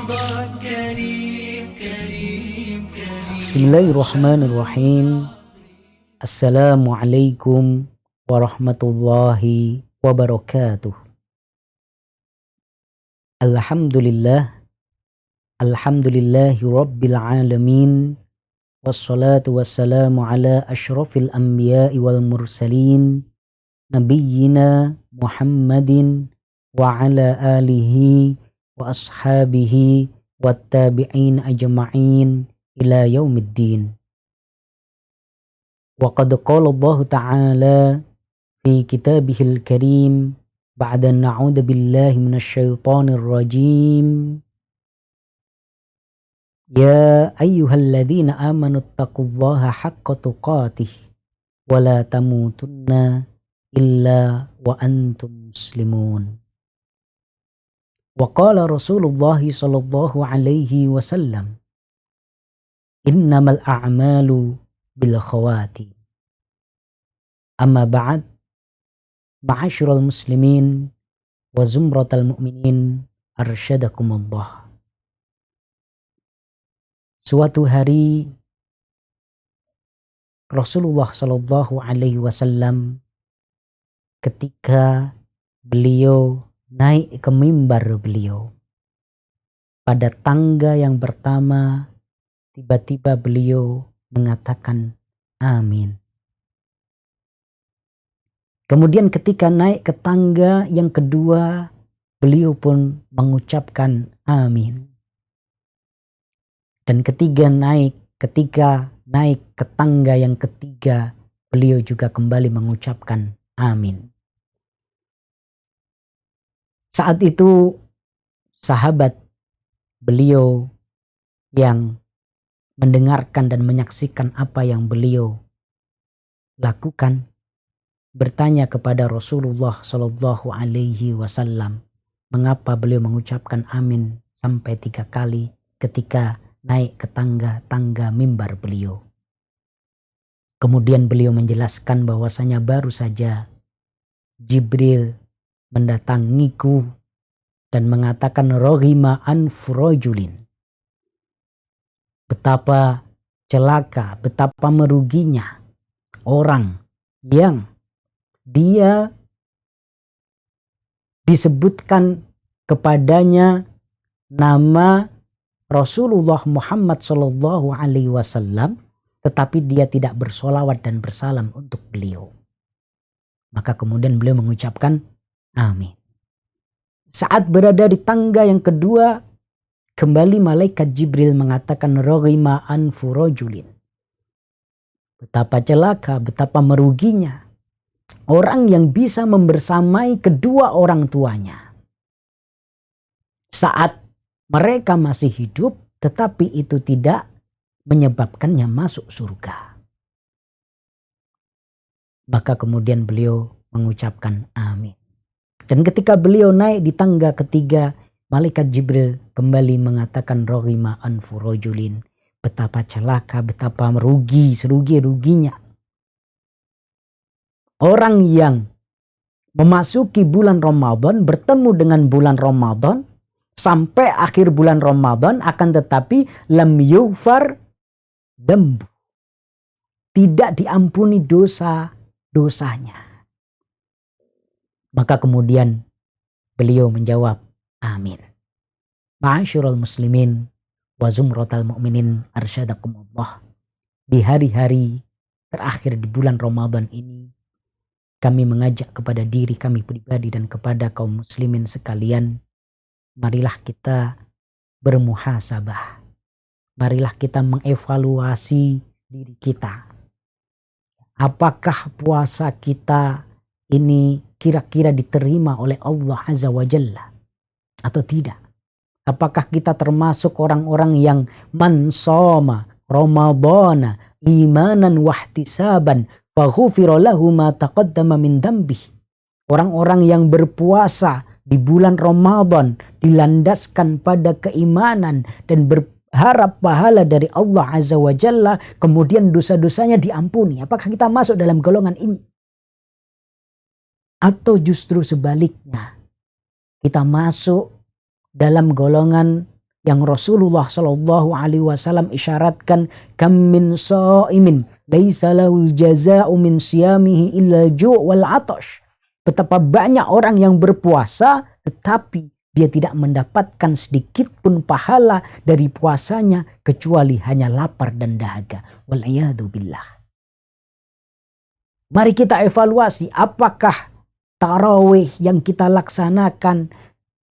Bismillahirrahmanirrahim. Assalamualaikum warahmatullahi wabarakatuh. Alhamdulillahi rabbil alamin. Wassalatu wassalamu ala ashrafil anbiya'i wal mursalin. Nabiyyina Muhammadin wa ala alihi wa ashabihi wattabi'in ajma'in ila yaumiddin. Wa qad qala Allah Ta'ala fi kitabihil karim ba'da na'udzu billahi minasyaitonir rajim. Ya ayyuhalladzina amanu taqullaha haqqa tuqatih wa la tamutunna illa wa antum muslimun. Wa qala Rasulullah sallallahu alaihi wasallam, innamal a'malu bil khawati. Amma ba'd, ma'asyiral muslimin wa zumratal mu'minin, arsyadakumullah. Suatu hari Rasulullah sallallahu alaihi wasallam ketika beliau naik ke mimbar beliau, pada tangga yang pertama tiba-tiba beliau mengatakan amin. Kemudian ketika naik ke tangga yang kedua, beliau pun mengucapkan amin. Dan ketika naik ke tangga yang ketiga, beliau juga kembali mengucapkan amin. Saat itu sahabat beliau yang mendengarkan dan menyaksikan apa yang beliau lakukan bertanya kepada Rasulullah Shallallahu Alaihi Wasallam, mengapa beliau mengucapkan amin sampai 3 kali ketika naik ke tangga mimbar beliau. Kemudian beliau menjelaskan bahwasanya baru saja Jibril mendatangiku dan mengatakan rohima anfurojulin. Betapa celaka, betapa meruginya orang yang dia disebutkan kepadanya nama Rasulullah Muhammad Sallallahu Alaihi Wasallam, tetapi dia tidak bersolawat dan bersalam untuk beliau. Maka kemudian beliau mengucapkan amin. Saat berada di tangga yang kedua, kembali malaikat Jibril mengatakan roghima anfu rajulin. Betapa celaka, betapa meruginya orang yang bisa membersamai kedua orang tuanya saat mereka masih hidup, tetapi itu tidak menyebabkannya masuk surga. Maka kemudian beliau mengucapkan amin. Dan ketika beliau naik di tangga ketiga, malaikat Jibril kembali mengatakan roghima anfu rajulin. Betapa celaka, betapa serugi-ruginya orang yang memasuki bulan Ramadan, bertemu dengan bulan Ramadan sampai akhir bulan Ramadan, akan tetapi lam yughfar dzambu, tidak diampuni dosanya. Maka kemudian beliau menjawab amin. Ma'asyiral muslimin wa zumratal mu'minin, arsyadakumullah. Di hari-hari terakhir di bulan Ramadan ini, kami mengajak kepada diri kami pribadi dan kepada kaum muslimin sekalian, marilah kita bermuhasabah. Marilah kita mengevaluasi diri kita. Apakah puasa kita ini kira-kira diterima oleh Allah Azza wa Jalla atau tidak? Apakah kita termasuk orang-orang yang man shoma Ramadana imanan wahtisaban faghufira lahu ma taqaddama min dzambih? Orang-orang yang berpuasa di bulan Ramadan dilandaskan pada keimanan dan berharap pahala dari Allah Azza wa Jalla, kemudian dosa-dosanya diampuni. Apakah kita masuk dalam golongan ini? Atau justru sebaliknya, kita masuk dalam golongan yang Rasulullah Shallallahu Alaihi Wasallam isyaratkan, kam min shaimin laisa lahul jaza'u min siyamihi illa ju' wal atash. Betapa banyak orang yang berpuasa tetapi dia tidak mendapatkan sedikit pun pahala dari puasanya kecuali hanya lapar dan dahaga. Wal'iyadu billah. Mari kita evaluasi apakah tarawih yang kita laksanakan,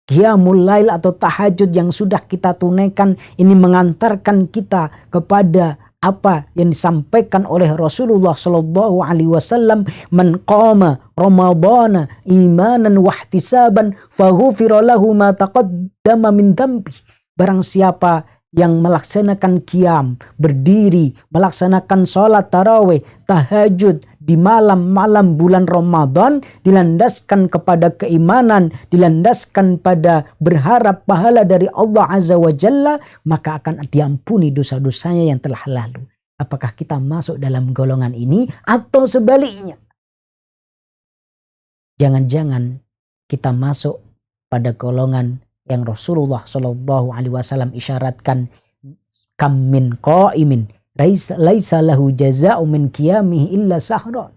qiyamul lail atau tahajud yang sudah kita tunaikan ini mengantarkan kita kepada apa yang disampaikan oleh Rasulullah Shallallahu Alaihi Wasallam, man qama ramadhana imanan wahtisaban faghufira lahu ma taqaddama min dhanbi. Barang siapa yang melaksanakan qiyam, berdiri, melaksanakan sholat tarawih, tahajud di malam-malam bulan Ramadan, dilandaskan kepada keimanan, dilandaskan pada berharap pahala dari Allah Azza wa Jalla, maka akan diampuni dosa-dosanya yang telah lalu. Apakah kita masuk dalam golongan ini atau sebaliknya? Jangan-jangan kita masuk pada golongan yang Rasulullah Shallallahu Alaihi Wasallam isyaratkan, kam min qaimin laisa lahu jaza'u min qiyamihi illa sahran.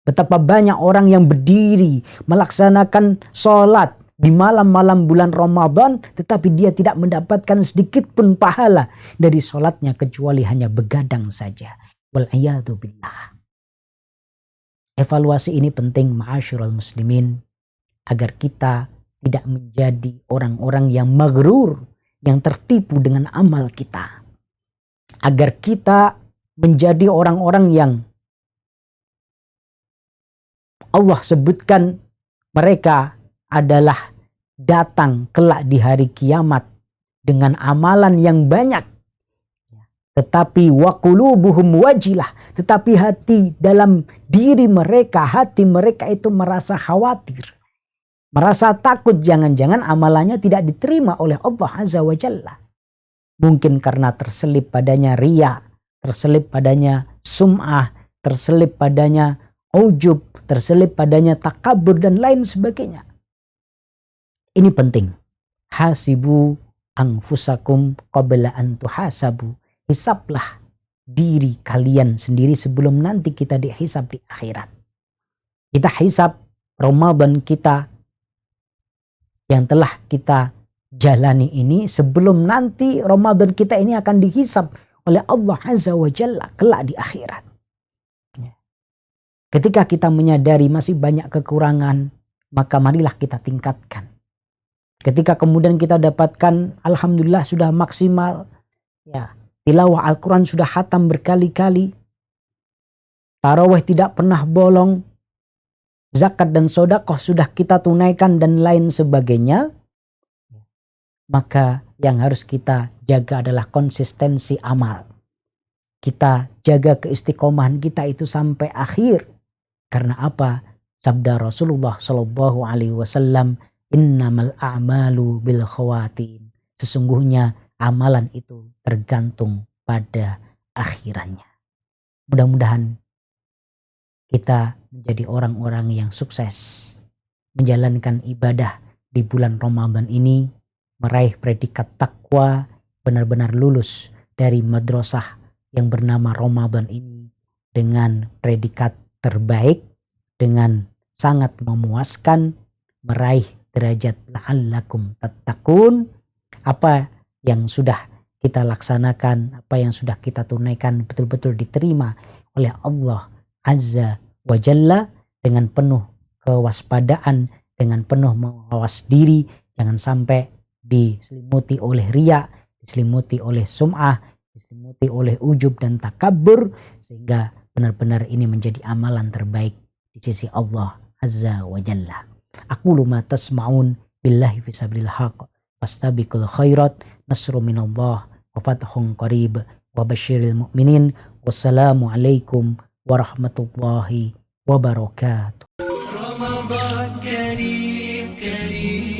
Betapa banyak orang yang berdiri melaksanakan sholat di malam-malam bulan Ramadan tetapi dia tidak mendapatkan sedikit pun pahala dari sholatnya kecuali hanya begadang saja. Wal'iyadu billah. Evaluasi ini penting ma'asyiral muslimin agar kita tidak menjadi orang-orang yang maghrur, yang tertipu dengan amal kita. Agar kita menjadi orang-orang yang Allah sebutkan mereka adalah datang kelak di hari kiamat dengan amalan yang banyak. Tetapi wa qulubuhum wajilah, tetapi hati dalam diri mereka, hati mereka itu merasa khawatir. Merasa takut jangan-jangan amalannya tidak diterima oleh Allah Azza wa Jalla. Mungkin karena terselip padanya riya, terselip padanya sum'ah, terselip padanya ujub, terselip padanya takabur dan lain sebagainya. Ini penting. Hasibu anfusakum qabla an tuhasabu. Hisablah diri kalian sendiri sebelum nanti kita dihisab di akhirat. Kita hisab Ramadan kita yang telah kita jalani ini sebelum nanti Ramadan kita ini akan dihisab oleh Allah Azza wa Jalla kelak di akhirat. Ketika kita menyadari masih banyak kekurangan, maka marilah kita tingkatkan. Ketika kemudian kita dapatkan alhamdulillah sudah maksimal, ya, tilawah Al-Quran sudah khatam berkali-kali, tarawih tidak pernah bolong, zakat dan sedekah sudah kita tunaikan dan lain sebagainya, maka yang harus kita jaga adalah konsistensi amal. Kita jaga keistiqomahan kita itu sampai akhir. Karena apa? Sabda Rasulullah Shallallahu Alaihi Wasallam, innamal a'malu bil khawatim. Sesungguhnya amalan itu tergantung pada akhirannya. Mudah-mudahan kita menjadi orang-orang yang sukses menjalankan ibadah di bulan Ramadan ini, meraih predikat takwa, benar-benar lulus dari madrasah yang bernama Ramadan ini dengan predikat terbaik, dengan sangat memuaskan, meraih derajat la'allakum tattaqun. Apa yang sudah kita laksanakan, apa yang sudah kita tunaikan betul-betul diterima oleh Allah Azza wa Jalla dengan penuh kewaspadaan, dengan penuh mengawas diri, jangan sampai diselimuti oleh riya, diselimuti oleh sum'ah, diselimuti oleh ujub dan takabur, sehingga benar-benar ini menjadi amalan terbaik di sisi Allah Azza wa Jalla. Aqulu ma tasma'un billahi fi sabilil haq fastabiqul khairat nasru minallah wa fathun qarib wa basyiril mu'minin. Wassalamu alaikum warahmatullahi wabarakatuh. Ramadan Kareem Kareem.